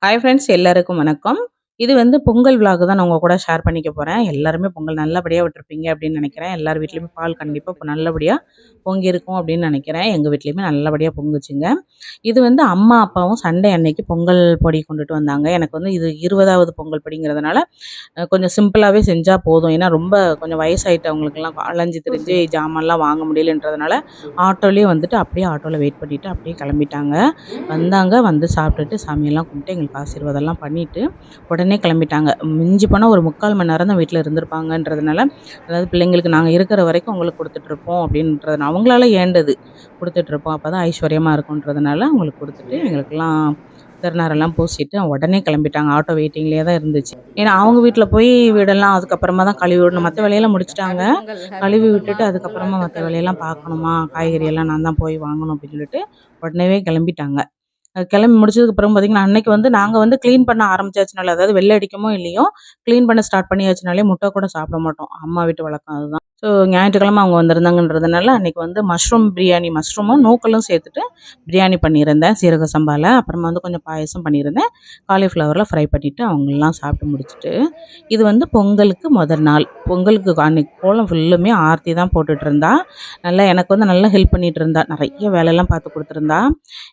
Hi friends, எல்லாருக்கும் வணக்கம். இது வந்து பொங்கல் விலாக் தான் நான் உங்க கூட ஷேர் பண்ணிக்க போறேன். எல்லாருமே பொங்கல் நல்லபடியா விட்டுருப்பீங்க அப்படின்னு நினைக்கிறேன். எல்லார் வீட்லயுமே பால் கண்டிப்பா இப்போ நல்லபடியா பொங்கியிருக்கும் அப்படின்னு நினைக்கிறேன். எங்க வீட்லயுமே நல்லபடியா பொங்குச்சுங்க. இது வந்து அம்மா, அப்பாவும் சண்டே அன்னைக்கு பொங்கல் பொடி கொண்டுட்டு வந்தாங்க. எனக்கு வந்து இது 20வது பொங்கல் பொடிங்கிறதுனால கொஞ்சம் சிம்பிளாவே செஞ்சா போதும். ஏன்னா ரொம்ப கொஞ்சம் வயசாயிட்டவங்களுக்கெல்லாம் அலைஞ்சு திரிஞ்சு ஜாமான்லாம் வாங்க முடியலன்றதுனால ஆட்டோலயே வந்துட்டு அப்படியே ஆட்டோல வெயிட் பண்ணிட்டு அப்படியே கிளம்பிட்டாங்க. வந்தாங்க, வந்து சாப்பிட்டுட்டு சாமியெல்லாம் கும்பிட்டு எங்களுக்கு ஆசீர்வாதம்லாம் பண்ணிட்டு உடனே கிளம்பிட்டாங்க. மிஞ்சி போனா ஒரு 3/4 மணி நேரம் தான் வீட்ல இருந்திருப்பாங்கன்றதுனால, அதாவது பிள்ளைங்களுக்கு நாங்க இருக்கிற வரைக்கும் உங்களுக்கு குடுத்துட்டுருப்போம் அப்படின்றதுனால அவங்களால ஏண்டது குடுத்துட்டுருப்போம். அப்பதான் ஐஸ்வர்யமா இருக்குன்றதுனால அவங்களுக்கு குடுத்துட்டு எங்களுக்கெல்லாம் திருநாறெல்லாம் பூசிட்டு உடனே கிளம்பிட்டாங்க. ஆட்டோ வெயிட்டிங்லயே தான் இருந்துச்சு. ஏன்னா அவங்க வீட்ல போய் வீடெல்லாம் அதுக்கப்புறமா தான் கழுவி விடணும். மத்த வேலையெல்லாம் முடிச்சுட்டாங்க. ஹாப்பி பொங்கல், ஹாப்பி கழுவி பொங்கல்மா. விட்டுட்டு பொங்கல் அதுக்கப்புறமா மத்த வாழ்த்துக்கள். வேலையெல்லாம் பார்க்கணுமா, காய்கறி எல்லாம் நான் தான் போய் வாங்கணும் அப்படின்னு சொல்லிட்டு உடனேவே கிளம்பிட்டாங்க. கிளம்பி முடிச்சதுக்கு அப்புறம் பார்த்தீங்கன்னா, அன்னைக்கு வந்து நாங்க வந்து கிளீன் பண்ண ஆரம்பிச்சாச்சுனால, அதாவது வெள்ளை அடிக்குமோ இல்லையோ, கிளீன் பண்ண ஸ்டார்ட் பண்ணியாச்சுனாலே முட்டை கூட சாப்பிட மாட்டோம். அம்மா வீட்டு வழக்கம் அதுதான். ஸோ ஞாயிற்றுக்கிழமை அவங்க வந்திருந்தாங்கன்றதுனால, அன்னைக்கு வந்து மஷ்ரூம் பிரியாணி, மஷ்ரூமும் நூக்கலும் சேர்த்துட்டு பிரியாணி பண்ணியிருந்தேன் சீரக சம்பால. அப்புறமா வந்து கொஞ்சம் பாயாசம் பண்ணியிருந்தேன். காலிஃப்ளவர்ல ஃப்ரை பண்ணிட்டு அவங்கலாம் சாப்பிட்டு முடிச்சுட்டு, இது வந்து பொங்கலுக்கு முதல் நாள். பொங்கலுக்கு அன்னைக்கு கோலம் ஃபுல்லுமே ஆர்த்தி தான் போட்டுட்டு இருந்தா. நல்லா எனக்கு வந்து நல்லா ஹெல்ப் பண்ணிட்டு இருந்தா. நெறைய வேலைலாம் பார்த்து குடுத்துருந்தா.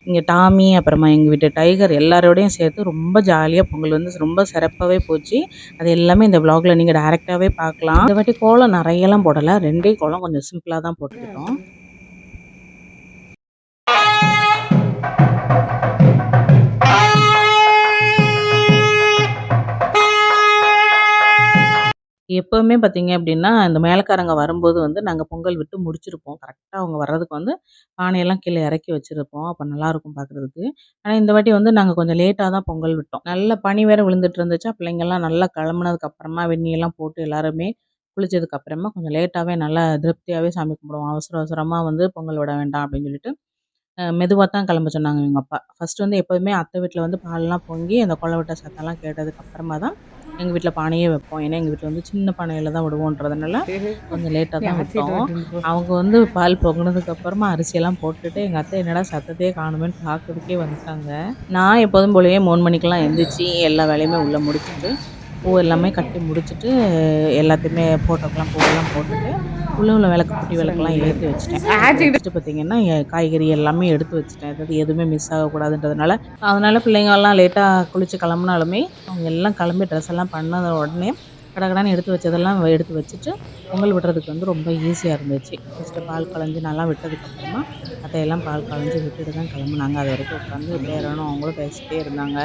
இங்க டாமி, அப்புறமா எங்க வீட்டு டைகர் எல்லாரோடையும் சேர்த்து ரொம்ப ஜாலியா பொங்கல் வந்து ரொம்ப சிறப்பாவே போச்சு. அது எல்லாமே இந்த விளாக்ல நீங்க டைரக்ட்டாவே பார்க்கலாம். இந்த வாட்டி கோலம் நெறையலாம் போடல. 2டே கோலம் கொஞ்சம் சிம்பிளா தான் போட்டுக்கிட்டோம். எப்பவுமே பார்த்தீங்க அப்டின்னா, இந்த மேலக்காரங்க வரும்போது வந்து நாங்க பொங்கல் விட்டு முடிச்சிருப்போம். கரெக்ட்டா அவங்க வர்றதுக்கு வந்து பானையெல்லாம் கீழ இறக்கி வச்சிருப்போம். அப்ப நல்லாருக்கும் பார்க்குறதுக்கு. ஆனா இந்த வாட்டி வந்து நாங்க கொஞ்சம் லேட்டா தான் பொங்கல் விட்டோம். நல்ல பனி வேற விழுந்துட்டு இருந்துச்சா, பிள்ளைங்கலாம் நல்லா கிளம்புனதுக்கு அப்புறமா வெந்நீர்லாம் போட்டு எல்லாருமே குளிச்சதுக்கு அப்புறமா கொஞ்சம் லேட்டாவே நல்லா திருப்தியாவே சாமி கும்பிடுவோம். அவசர அவசரமா வந்து பொங்கல் விட வேண்டாம் அப்டின்னு சொல்லிட்டு, மெதுவா தான் கிளம்ப சொன்னாங்க எங்க அப்பா. ஃபர்ஸ்ட் வந்து எப்போதுமே அத்தை வீட்ல வந்து பால்லாம் பொங்கி அந்த குல விட்ட சத்தம்லாம் கேட்டதுக்கு அப்புறமா தான் எங்க வீட்ல பானையே வைப்போம். ஏன்னா எங்க வீட்ல வந்து சின்ன பானையில தான் விடுவோன்றதுனால கொஞ்சம் லேட்டா நீ தான் ஆச்சிட்டு விட்டோம். விட்டுன்னு போ. அவங்க வந்து பால் பொங்குனதுக்கு அப்புறமா அரிசியெல்லாம் போட்டுட்டு, எங்க அத்தை என்னடா சத்தத்தையே காணுமேன்னு பார்க்கறதுக்கே வந்துட்டாங்க. நான் எப்போதும் போலவே 3 மணிக்கெல்லாம் எந்திரிச்சு எல்லா வேலையுமே உள்ள முடிச்சுட்டு, பூ எல்லாமே கட்டி முடிச்சுட்டு, எல்லாத்தையுமே ஃபோட்டோக்கெல்லாம் பூவெல்லாம் போட்டுட்டு, உள்ள விளக்கு குட்டி விளக்கெல்லாம் சொல்லு. ஏத்தி வச்சுட்டேன். ஏத்தி ஆச்சிட்டு வச்சுட்டு பார்த்தீங்கன்னா, காய்கறி எல்லாமே எடுத்து வச்சுட்டேன். அதாவது எதுவுமே மிஸ் ஆகக்கூடாதுன்றதுனால. அதனால பிள்ளைங்கலாம் லேட்டா குளிச்சு கிளம்புனாலுமே, அவங்க எல்லாம் கிளம்பி ட்ரெஸ் எல்லாம் பண்ணத உடனே கடகடன்னு எடுத்து வச்சதெல்லாம் எடுத்து வச்சுட்டு, பொங்கல் விடுறதுக்கு வந்து ரொம்ப ஈஸியா இருந்துச்சு. ஃபர்ஸ்ட்டு பால் கலஞ்சு நல்லா விட்டதுக்கப்புறமா, அத்தையெல்லாம் பால் கலஞ்சு விட்டுட்டு தான் கிளம்புனாங்க. அதுவரைக்கும் உட்காந்து பேரனும் அவங்களும் பேசிட்டே இருந்தாங்க.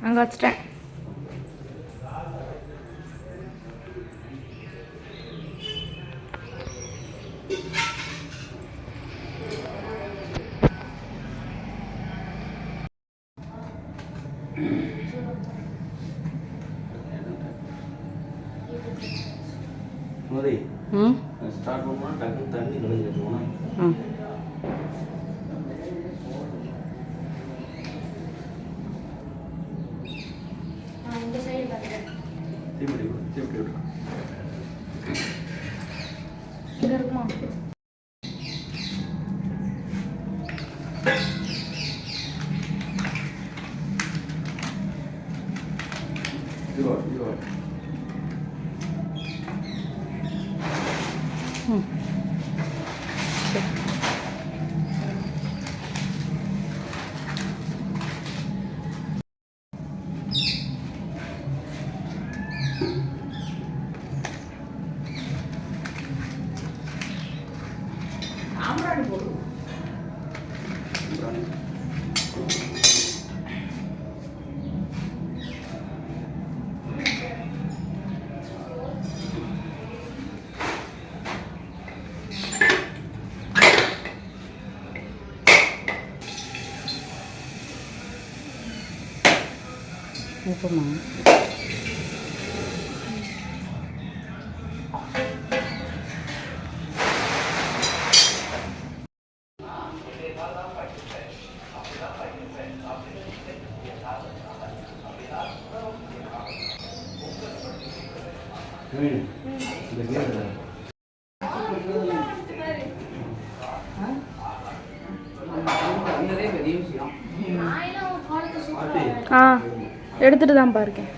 அங்கே வச்சுட்டேன். ம் ஸ்டார்ட் பண்ணா டக்குன்னு தண்ணி கலந்துருக்கணும். ம் தீப்பெட்டி தீப்பெட்டி விட்டுரும். இங்கே இருக்குமா? இதுவா ம் எப்போம்மா? இந்த கேட்குறேன் ஆ எடுத்துட்டு தான் இருக்கேன்.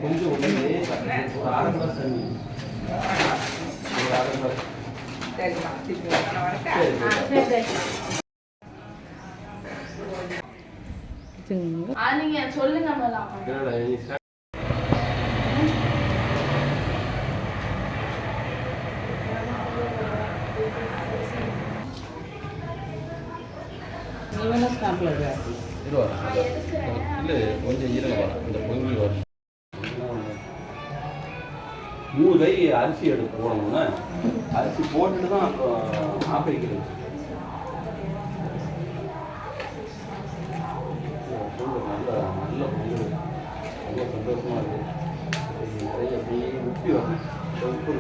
கொஞ்சம் ஒரு அரை கிளாஸ் தண்ணி, ஒரு அரை கிளாஸ். நீங்க சொல்லுங்க. இல்லை கொஞ்சம் ஈரங்க வரும், இந்த பொங்கி வரும். 3 கை அரிசி எடுத்து போடணும்னா அரிசி போட்டுட்டு தான் அப்புறம் ஆப்பிரிக்கிறது. நல்ல நல்ல பொங்கல், ரொம்ப சந்தோஷமாக இருக்குது. நிறைய அப்படியே உப்பி வரும், உப்பு.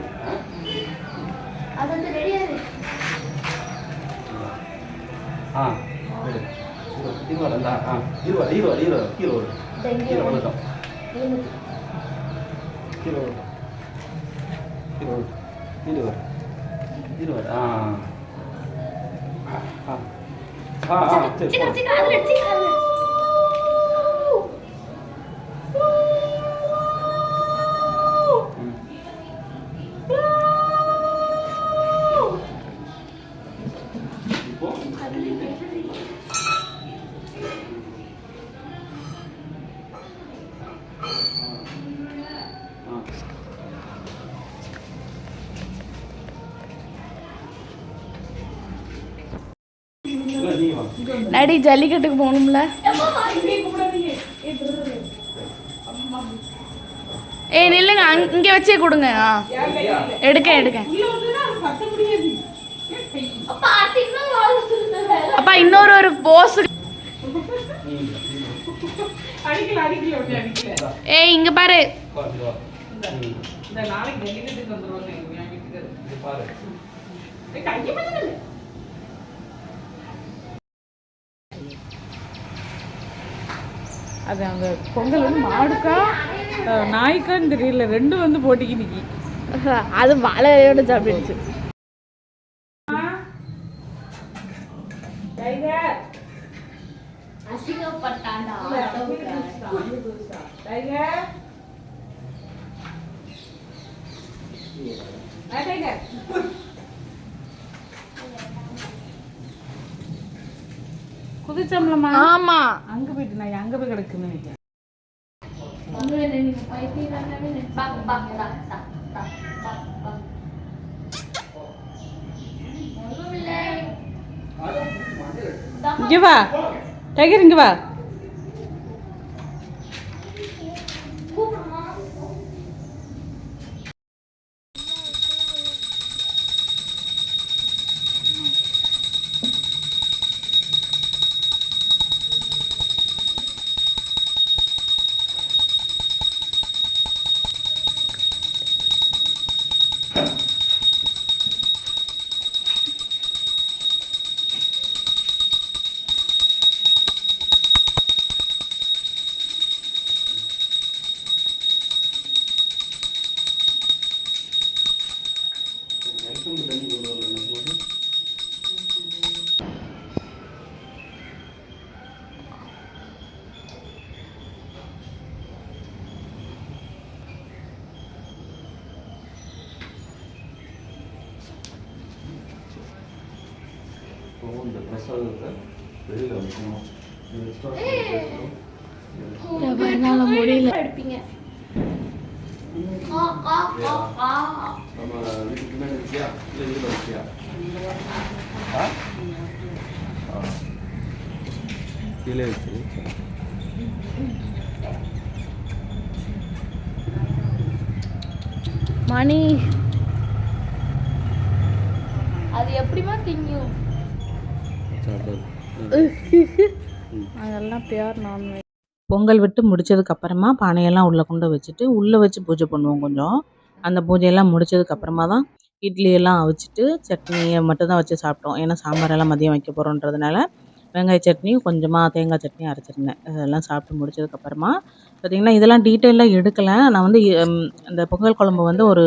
ஆ இருவா இருவா இருவா இருவா கீழே வரும், கீழே வந்துட்டோம், கீழே வரும், கீழே வரும், கீழே வரும், கீழே வரும். ஆ ஆ ஆ ஆ சரி. டாடி ஜல்லிக்கட்டுக்கு போகணும்ல. ஏய் நில்லுங்க, இங்கே வச்சே கொடுங்க. எடுக்க அப்பா இன்னொரு ஒரு போஸ். ஏய் இங்க பாரு. அது அந்த பொங்கல் வந்து மாடுக்கா நாய்க்கான்னு தெரியல, ரெண்டும் வந்து போட்டிக்கு நிக்கி. அது வாழையோட சாப்பிடுச்சு. குதிச்சம்லமா? ஆமா, அங்க போயிட்டு நான் அங்க போய் கிடக்குன்னு நினைக்கிறேன். இங்க வா டைகர், இங்க வா. இந்த பிரசாதத்தை வெளியில் வைக்கணும். என்னால முடியல. எடுப்பீங்க. நம்ம வீட்டுக்கு பின்னாடி இருக்கியா, இல்லை இதில் வச்சியா? கீழே வச்சு மணி அது எப்படிமா திங்கும்? அதெல்லாம் பியூர் நான்வெஜ். பொங்கல் விட்டு முடிச்சதுக்கப்புறமா பானையெல்லாம் உள்ளே கொண்டு வச்சுட்டு உள்ளே வச்சு பூஜை பண்ணுவோம். கொஞ்சம் அந்த பூஜையெல்லாம் முடிச்சதுக்கப்புறமா தான் இட்லியெல்லாம் அவிச்சிட்டு சட்னியை மட்டும் தான் வச்சு சாப்பிட்டோம். ஏன்னா சாம்பாரெல்லாம் மதியம் வைக்க போகிறோன்றதுனால வெங்காய சட்னியும், கொஞ்சமாக தேங்காய் சட்னியும் அரைச்சிருந்தேன். அதெல்லாம் சாப்பிட்டு முடிச்சதுக்கப்புறமா பார்த்தீங்கன்னா, இதெல்லாம் டீட்டெயிலாக எடுக்கல. நான் வந்து இந்த பொங்கல் குழம்பு வந்து ஒரு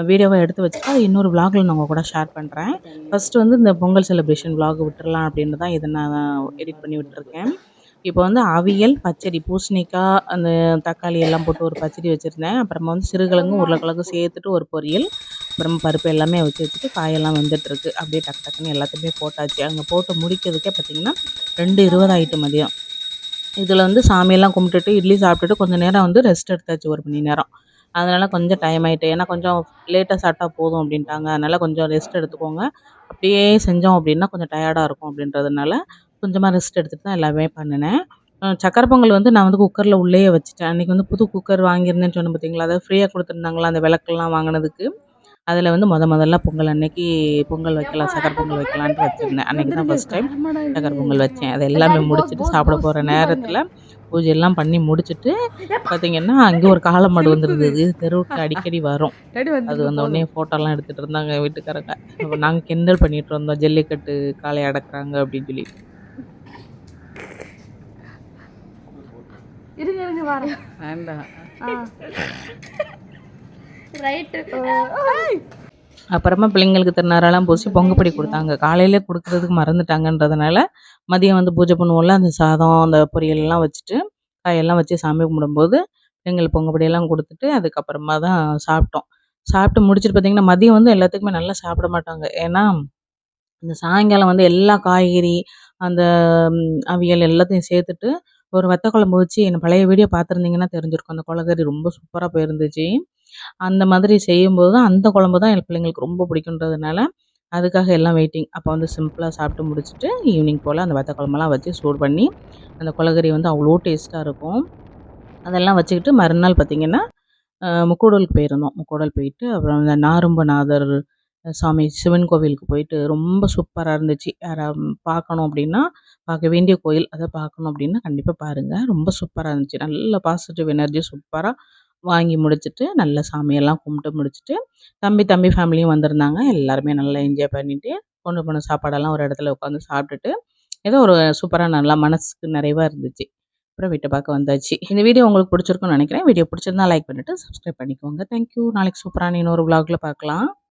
வீடியோவா எடுத்து வச்சுட்டு, அது இன்னொரு விளாக்ல நான் உங்க கூட ஷேர் பண்றேன். ஃபர்ஸ்ட்டு வந்து இந்த பொங்கல் செலிப்ரேஷன் விளாக் விட்டுறலாம் அப்படின்னு தான் இத நான் எடிட் பண்ணி விட்டுருக்கேன். இப்போ வந்து அவியல், பச்சடி, பூசணிக்காய், அந்த தக்காளி எல்லாம் போட்டு ஒரு பச்சடி வச்சிருந்தேன். அப்புறமா வந்து சிறுகிழங்கும், உருளைக்கிழங்கும் சேர்த்துட்டு ஒரு பொரியல். அப்புறமா பருப்பு எல்லாமே வச்சுட்டு காயெல்லாம் வெந்துட்டுருக்கு. அப்படியே டக்கு டக்குன்னு எல்லாத்தையுமே போட்டாச்சு. அங்கே போட்டு முடிக்கிறதுக்கே பார்த்தீங்கன்னா 2:20 ஆயிட்டு மதியம். இதில வந்து சாமியெல்லாம் கும்பிட்டுட்டு, இட்லி சாப்பிட்டுட்டு கொஞ்சம் நேரம் வந்து ரெஸ்ட் எடுத்தாச்சு 1 மணி நேரம். அதனால கொஞ்சம் டைம் ஆயிட்டு. ஏன்னா கொஞ்சம் லேட்டா சாப்பிட்டா போதும் அப்படின்ட்டாங்க. அதனால கொஞ்சம் ரெஸ்ட் எடுத்துக்கோங்க. அப்படியே செஞ்சோம் அப்படின்னா கொஞ்சம் டயர்டா இருக்கும் அப்படின்றதுனால, கொஞ்சமா ரெஸ்ட் எடுத்துட்டு தான் எல்லாமே பண்ணுனேன். சக்கரை பொங்கல் வந்து நான் வந்து குக்கர்ல உள்ளேயே வச்சுட்டேன். அன்னைக்கு வந்து புது குக்கர் வாங்கியிருந்தேன்னு சொன்னேன் பார்த்தீங்களா? அதாவது ஃப்ரீயா குடுத்துருந்தாங்கல்ல அந்த விளக்கெல்லாம் வாங்குனதுக்கு. அதில வந்து மொதல்ல பொங்கல் அன்னைக்கு பொங்கல் வைக்கலாம், சக்கரை பொங்கல் வைக்கலான்ட்டு வச்சிருந்தேன். அன்னைக்கு தான் ஃபர்ஸ்ட் டைம் சக்கரை பொங்கல் வச்சேன். அது எல்லாமே முடிச்சுட்டு சாப்பிட போற நேரத்தில பூஜையெல்லாம் பண்ணி முடிச்சுட்டு பார்த்தீங்கன்னா, அங்கே ஒரு காளை மாடு வந்திருந்தது. தெருவுக்கு அடிக்கடி வரும். அது வந்தோனே ஃபோட்டோலாம் எடுத்துட்டு இருந்தாங்க வீட்டுக்காரங்க. அப்ப நாங்க கிண்டல் பண்ணிட்டு இருந்தோம். ஜல்லிக்கட்டு காளைய அடக்குறாங்க அப்படின்னு சொல்லிட்டு. இருங்க இருங்க வரேன். வேண்டாம். ரைட்டு. அப்புறமா பிள்ளைங்களுக்கு திருநாறெல்லாம் பூசி பொங்கப்பொடி குடுத்தாங்க. காலையிலே குடுக்குறதுக்கு மறந்துட்டாங்கன்றதுனால, மதியம் வந்து பூஜை பண்ணுவோம்ல, அந்த சாதம், அந்த பொரியல் எல்லாம் வச்சுட்டு, காயெல்லாம் வச்சு சாமி கும்பிடும்போது, பிள்ளைங்களுக்கு பொங்கப்பொடியெல்லாம் குடுத்துட்டு, அதுக்கப்புறமா தான் சாப்பிட்டோம். சாப்பிட்டு முடிச்சுட்டு பார்த்தீங்கன்னா, மதியம் வந்து எல்லாத்துக்குமே நல்லா சாப்பிட மாட்டாங்க. ஏன்னா, இந்த சாயங்காலம் வந்து எல்லா காய்கறி, அந்த அவியல் எல்லாத்தையும் சேர்த்துட்டு, ஒரு வத்த குழம்பு வச்சு என்ன பழைய வீடியோ பார்த்துருந்தீங்கன்னா தெரிஞ்சிருக்கும். அந்த கொலகறி ரொம்ப சூப்பரா போயிருந்துச்சு. அந்த மாதிரி செய்யும்போது தான் அந்த குழம்பு தான் என் பிள்ளைங்களுக்கு ரொம்ப பிடிக்குன்றதுனால, அதுக்காக எல்லாம் வெயிட்டிங். அப்போ வந்து சிம்பிளா சாப்பிட்டு முடிச்சுட்டு, ஈவினிங் போல அந்த வத்த குழம்பெல்லாம் வச்சு சூடு பண்ணி, அந்த கொலகறி வந்து அவ்வளோ டேஸ்ட்டா இருக்கும். அதெல்லாம் வச்சுக்கிட்டு மறுநாள் பார்த்தீங்கன்னா, முக்கூடலுக்கு போயிருந்தோம். முக்கூடல் போயிட்டு, அப்புறம் இந்த நாரும்பநாதர் சாமி சிவன் கோவிலுக்கு போயிட்டு ரொம்ப சூப்பரா இருந்துச்சு. பார்க்கணும் அப்படின்னா, பார்க்க வேண்டிய கோயில். அத பார்க்கணும் அப்படின்னா கண்டிப்பா பாருங்க. ரொம்ப சூப்பரா இருந்துச்சு. நல்ல பாசிட்டிவ் எனர்ஜி சூப்பரா வாங்கி முடிச்சுட்டு, நல்ல சாமியெல்லாம் கும்பிட்டு முடிச்சுட்டு, தம்பி ஃபேமிலியும் வந்திருந்தாங்க. எல்லாருமே நல்லா என்ஜாய் பண்ணிட்டு, கொண்டு போன சாப்பாடெல்லாம் ஒரு இடத்துல உட்காந்து சாப்பிட்டுட்டு, ஏதோ ஒரு சூப்பரா நல்லா மனசுக்கு நிறைவா இருந்துச்சு. அப்புறம் வீட்ட பார்க்க வந்தாச்சு. இந்த வீடியோ உங்களுக்கு பிடிச்சிருக்கும்னு நினைக்கிறேன். வீடியோ பிடிச்சிருந்தா லைக் பண்ணிட்டு, சப்ஸ்கிரைப் பண்ணிக்கோங்க. Thank you. நாளைக்கு சூப்பரான இன்னொரு விளாக்ல பார்க்கலாம்.